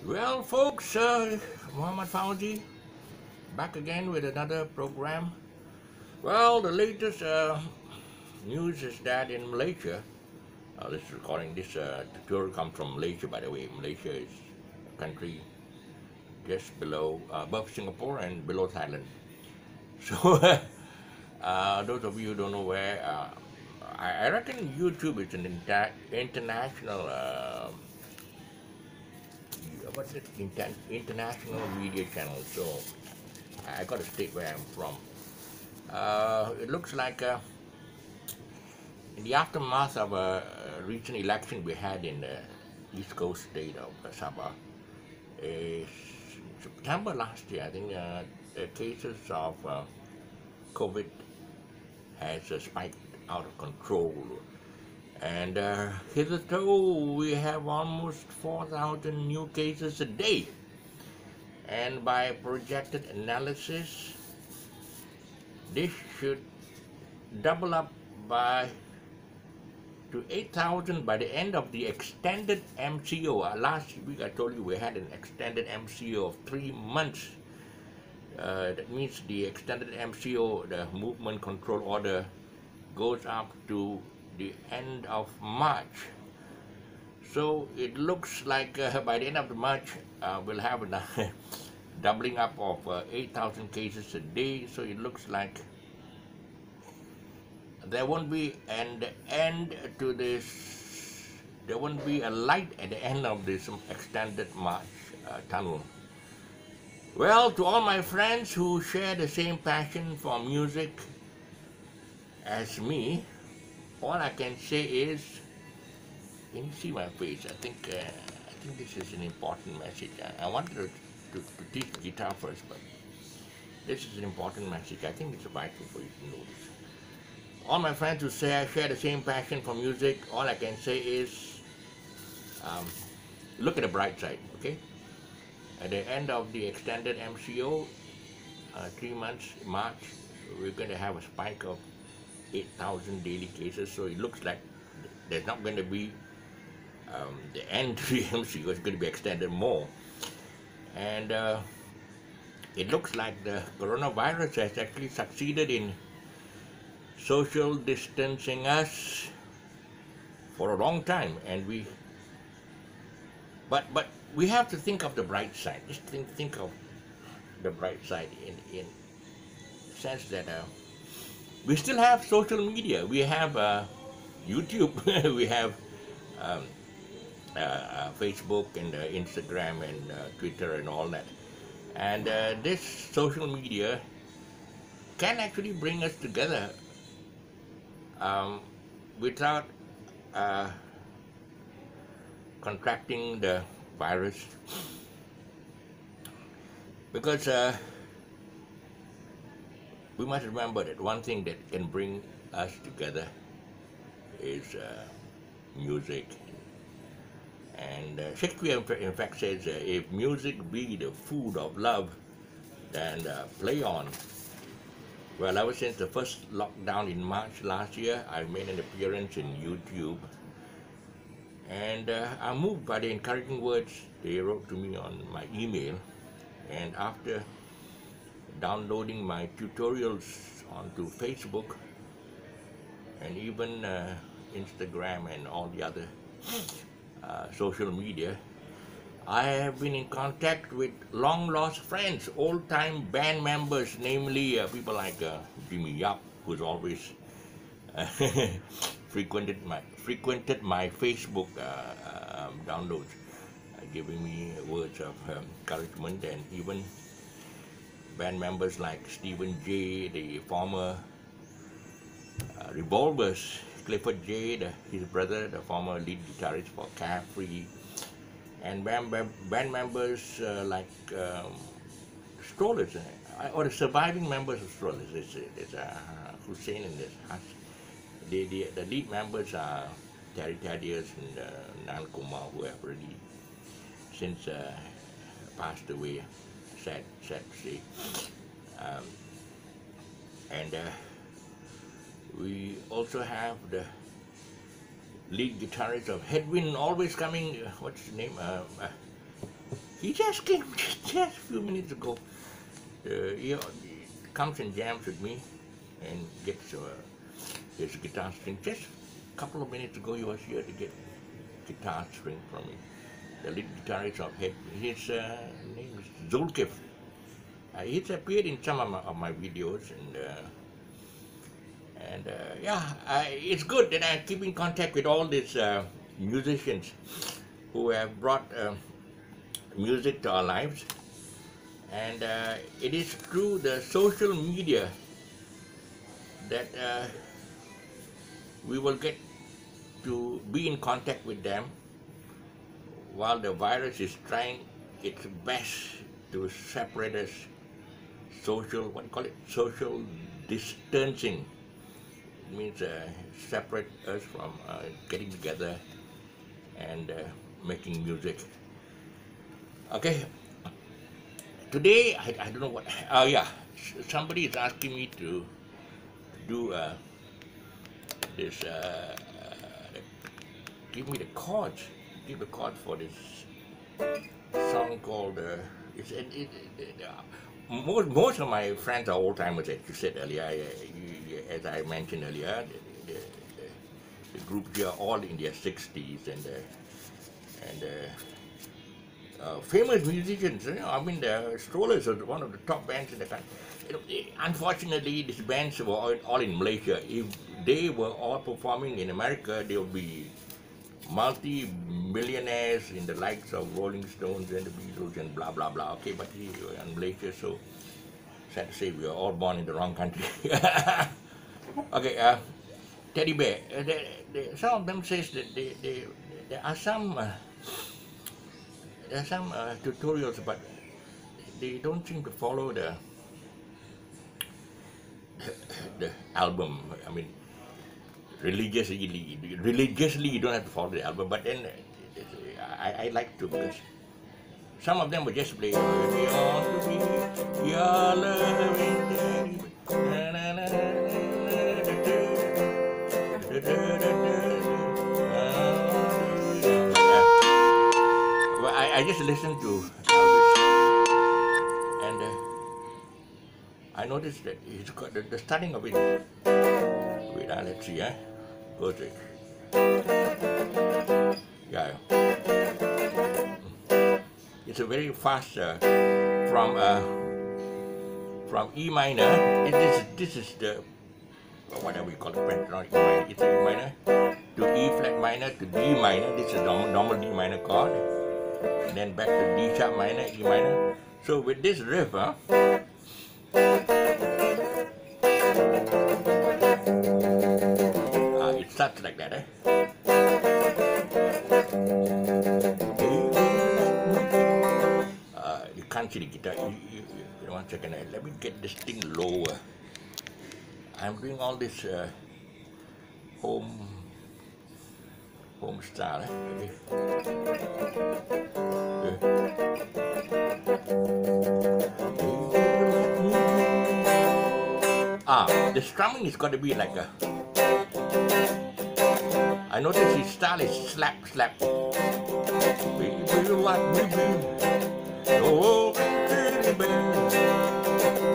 Well, folks, Muhammad Fauzi back again with another program. Well, the latest news is that in Malaysia, this recording, this tutorial comes from Malaysia, by the way. Malaysia is a country just below, above Singapore and below Thailand. So, those of you who don't know where, I reckon YouTube is an international, what's it, international media channel. So, I got to state where I'm from. It looks like in the aftermath of a recent election we had in the east coast state of Sabah, in September last year, I think the cases of COVID has spiked out of control. And hitherto, we have almost 4,000 new cases a day. And by projected analysis, this should double up by to 8,000 by the end of the extended MCO. Last week I told you we had an extended MCO of 3 months. That means the extended MCO, the movement control order, goes up to the end of March. So it looks like by the end of the March we'll have a doubling up of 8,000 cases a day. So it looks like there won't be an end to this. There won't be a light at the end of this extended March tunnel. Well, to all my friends who share the same passion for music as me, all I can say is, can you see my face? I think this is an important message. I wanted to teach guitar first, but this is an important message. I think it's vital for you to know this. All my friends who share the same passion for music, all I can say is, look at the bright side, okay? At the end of the extended MCO, 3 months, March, we're going to have a spike of 8,000 daily cases. So it looks like there's not going to be the end to the MCO. It's going to be extended more. And it looks like the coronavirus has actually succeeded in social distancing us for a long time, and but we have to think of the bright side. Just think of the bright side in the sense that we still have social media. We have YouTube, we have um, Facebook and Instagram and Twitter and all that. And this social media can actually bring us together without contracting the virus, because we must remember that one thing that can bring us together is music. And Shakespeare in fact says, if music be the food of love, then play on. Well, ever since the first lockdown in March last year, I made an appearance in YouTube, and I'm moved by the encouraging words they wrote to me on my email. And after downloading my tutorials onto Facebook and even Instagram and all the other social media, I have been in contact with long-lost friends, old-time band members, namely people like Jimmy Yap, who's always frequented my Facebook downloads, giving me words of encouragement, and even band members like Stephen J, the former Revolvers, Clifford J, his brother, the former lead guitarist for Carefree, and band members like Strollers, or the surviving members of Strollers. There's Hussein and there's Hash. The lead members are Terry Thaddeus and Nan Kumar, who have already since passed away, sad to say. And we also have the lead guitarist of Headwind, always coming. What's his name? He just came just a few minutes ago. He comes and jams with me and gets his guitar string. Just a couple of minutes ago, he was here to get guitar string from me. The lead guitarist of Headwind. His name is Zulkif. He's appeared in some of my videos, and yeah, it's good that I keep in contact with all these musicians who have brought music to our lives. And it is through the social media that we will get to be in contact with them while the virus is trying its best to separate us. Social distancing. It means separate us from getting together and making music. Okay, today I don't know what. Yeah, somebody is asking me to do this. Give me the chords. Give the chords for this song called. Most of my friends are old timers, as you said earlier. As I mentioned earlier, the group here are all in their 60s and famous musicians. You know, I mean, the Strollers are one of the top bands in the country. You know, unfortunately, these bands were all in Malaysia. If they were all performing in America, they would be multi-millionaires in the likes of Rolling Stones and the Beatles and blah blah blah. Okay, but we were in Malaysia, so sad to say we are all born in the wrong country. Okay, Teddy Bear. Some of them says that there are some tutorials, but they don't seem to follow the album. I mean, religiously you don't have to follow the album, but then I like to, because some of them would just play your loving Teddy Bear. Well, I just listened to Elvis, and I noticed that he's got the starting of it. Wait, let's see, goes it. Yeah. It's a very fast from E minor. This is the whatever we call it, pentatonic E minor. It's E minor to E flat minor to D minor. This is normal D minor chord, and then back to D sharp minor, E minor. So with this riff, it starts like that, You can't see the guitar. You 1 second. Let me get this thing lower. I'm doing all this home style. The strumming is got to be like a. I notice his style is slap. Baby, you like me, baby. Oh, baby,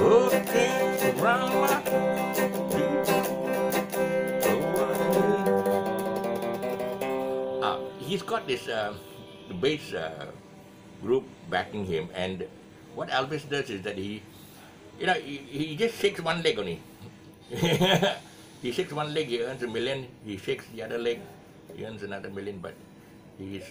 okay, around my he's got this bass group backing him, and what Elvis does is that he just shakes one leg only. He shakes one leg, he earns $1 million. He shakes the other leg, he earns another $1 million. But he's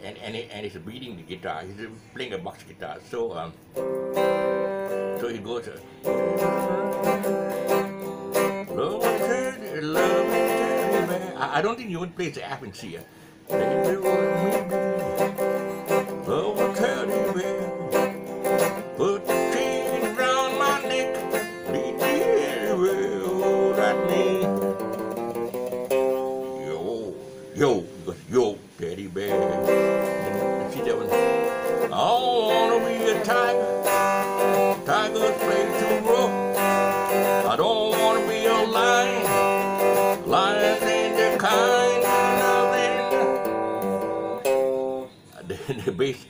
he's beating the guitar. He's playing a box guitar. So so he goes. I don't think you would play the F and C. Put the chain around my neck. Yo, Teddy Bear. See that one? I don't wanna be a tiger. Tigers play too rough. I don't wanna be a lion. Lions ain't the kind. the bass,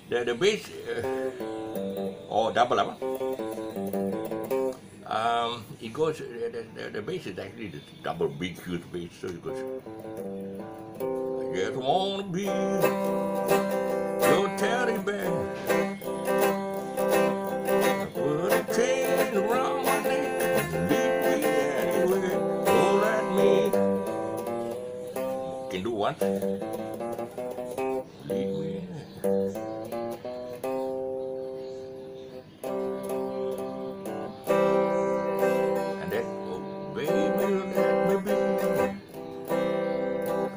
the bass, or double up. It goes. The bass is actually this double big huge bass, so it goes. I just wanna be your teddy bear. Put a chain around my neck, lead me anywhere. Don't let me. Can do one. Lead me. And then, oh baby, let me be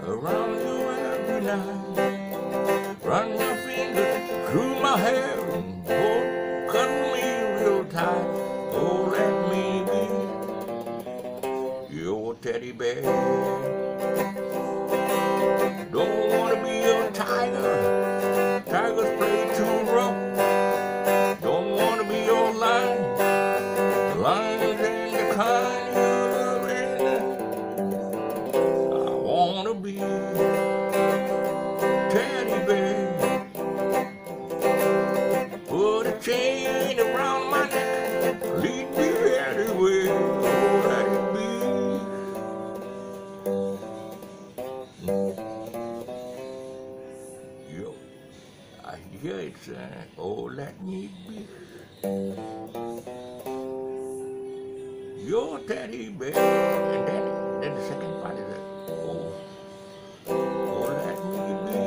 around you every night. Run your fingers through my hair and cut me real tight. Oh, let me be your teddy bear. Don't wanna be your tiger. Tigers play too rough. Don't wanna be your lion. Lions ain't the kind you love. I wanna be teddy bear. Put a chain around my neck, lead me anywhere. Oh, let it be. Yo, I hear it's oh, let me be your teddy bear. And then the second part is oh, let me be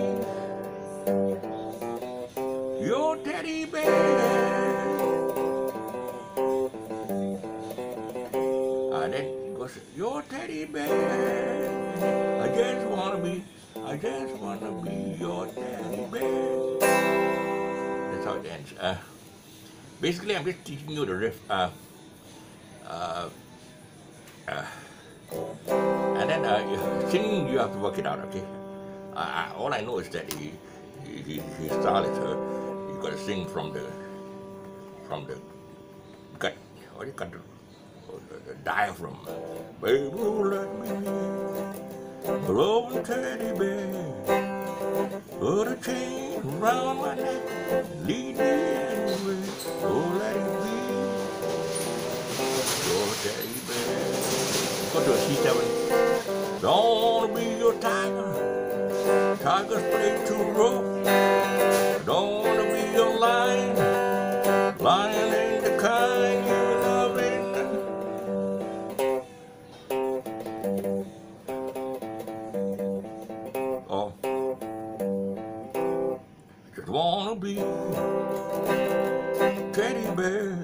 your teddy bear. And then it goes, your teddy bear. I just wanna be your teddy bear. That's how it ends. Basically, I'm just teaching you the riff. And then singing, you have to work it out, okay? All I know is that his style is you got to sing from the gut, or you got the diaphragm. Baby, let me be a teddy bear. Put a chain around my neck, lead me anywhere. Oh, let it be your teddy bear. Go to a C7. Don't wanna be your tiger. Tigers play too rough. Don't wanna be your lion. Lion ain't the kind you loving. Oh, just wanna be teddy bear.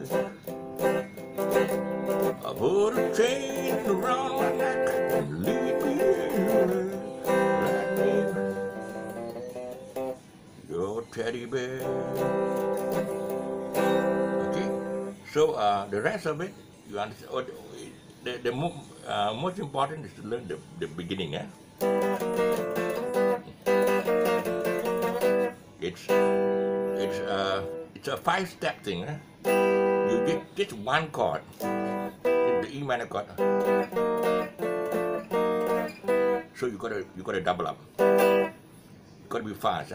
I put a chain around my neck and lead me anywhere. Let me be your teddy bear. Okay, so the rest of it, you understand. The most important is to learn the beginning. It's a 5-step thing. You get one chord. The E minor chord. So you gotta double up. You gotta be fast,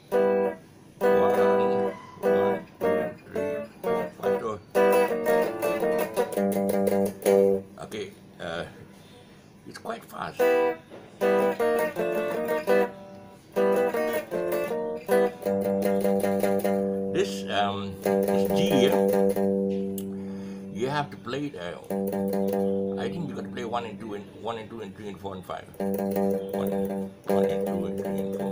1, 2, 3, 4, 5. So, okay, it's quite fast. This G here, you have to play it. I think you got to play 1 and 2 and 1 and 2 and 3 and 4 and 5. 1 and 2 and 3 and 4.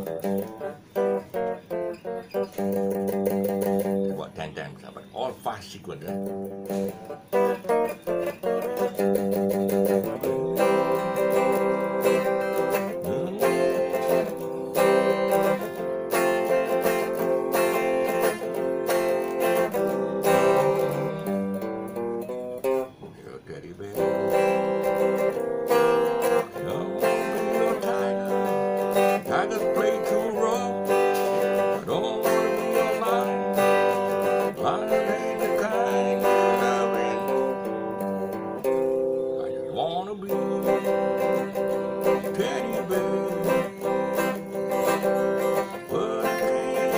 About 10 times, but all fast sequence. Teddy bear, put a chain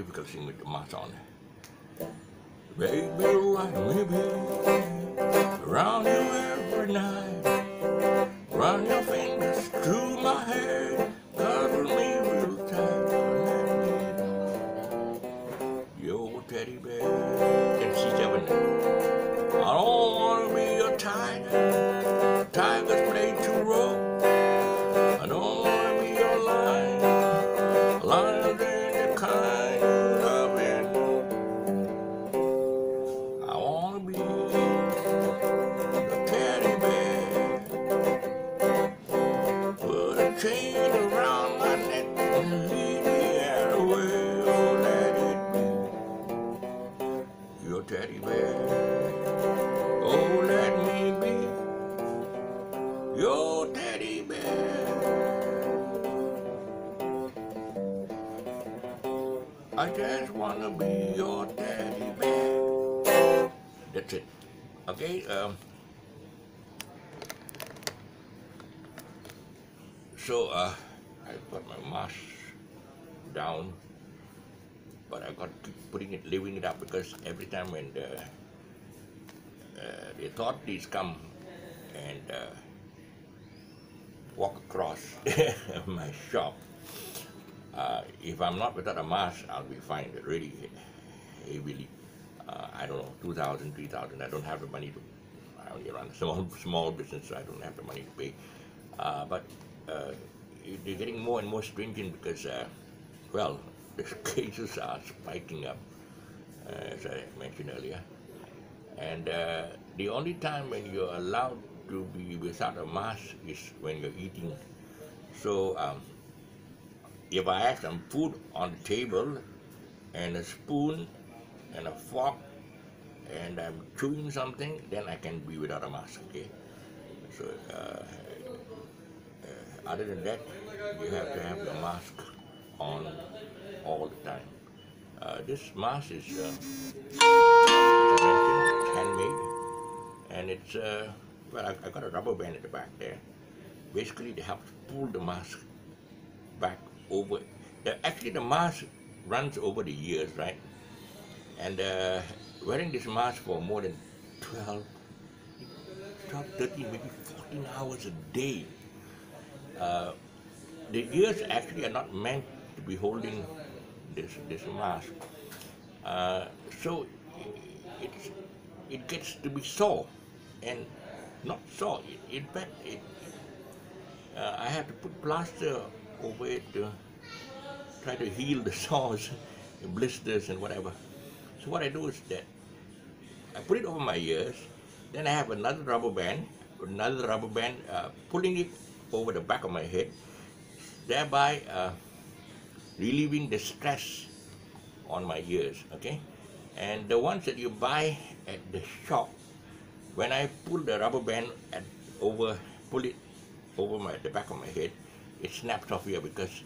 difficult to sing with the mask on. Baby, why maybe around you every night, run your fingers through my hair, cuddle me real tight, your teddy bear. And C7. I don't wanna be a tiger. Tigers play too rough. I don't wanna be a lion. Lions ain't the kind you loving. I wanna be a teddy bear. Put a chain around my neck and lead me away. Oh, let it be your teddy bear. Oh, let me be your teddy bear. I just wanna be your teddy bear. That's it. Okay. So I put my mask down, but I got to keep putting it, leaving it up, because every time when the authorities come and walk across my shop, if I'm not without a mask, I'll be fined really heavily. I don't know, 2,000, 3,000. I don't have the money to. I only run a small business, so I don't have the money to pay. But they're getting more and more stringent because, well, the cases are spiking up, as I mentioned earlier. And the only time when you're allowed to be without a mask is when you're eating. So if I have some food on the table and a spoon and a fork and I'm chewing something, then I can be without a mask, okay? So other than that, you have to have your mask on all the time. This mask is handmade, and it's well, I got a rubber band at the back there. Basically, they help pull the mask back over. Actually, the mask runs over the years, right? And wearing this mask for more than 12, 13, maybe 14 hours a day. The ears actually are not meant to be holding this mask. So it gets to be sore, and not sore. In fact, I have to put plaster over it to try to heal the sores, the blisters, and whatever. So what I do is that I put it over my ears. Then I have another rubber band, pulling it over the back of my head, thereby relieving the stress on my ears. Okay, and the ones that you buy at the shop, when I pull the rubber band pull it over the back of my head, it snaps off here because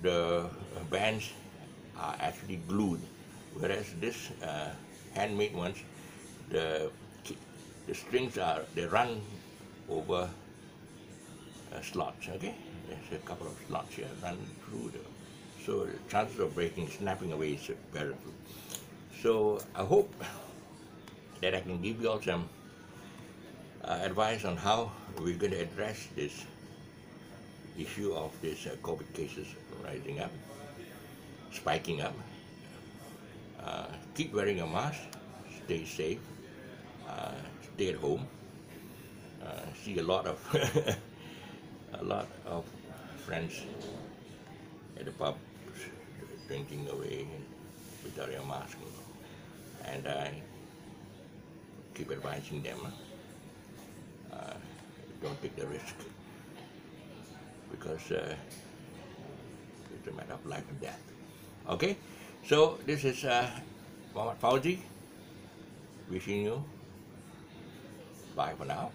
the bands are actually glued, whereas this handmade ones, the strings they run over slots. Okay, there's a couple of slots here run through so the chances of snapping away is very good. So I hope that I can give you all some advice on how we're going to address this issue of this COVID cases rising up, spiking up. Keep wearing a mask, stay safe, stay at home. See a lot of friends at the pub drinking away without a mask, and I keep advising them. Don't take the risk, because it's a matter of life and death. Okay, so this is Muhammad Fauzi wishing you bye for now.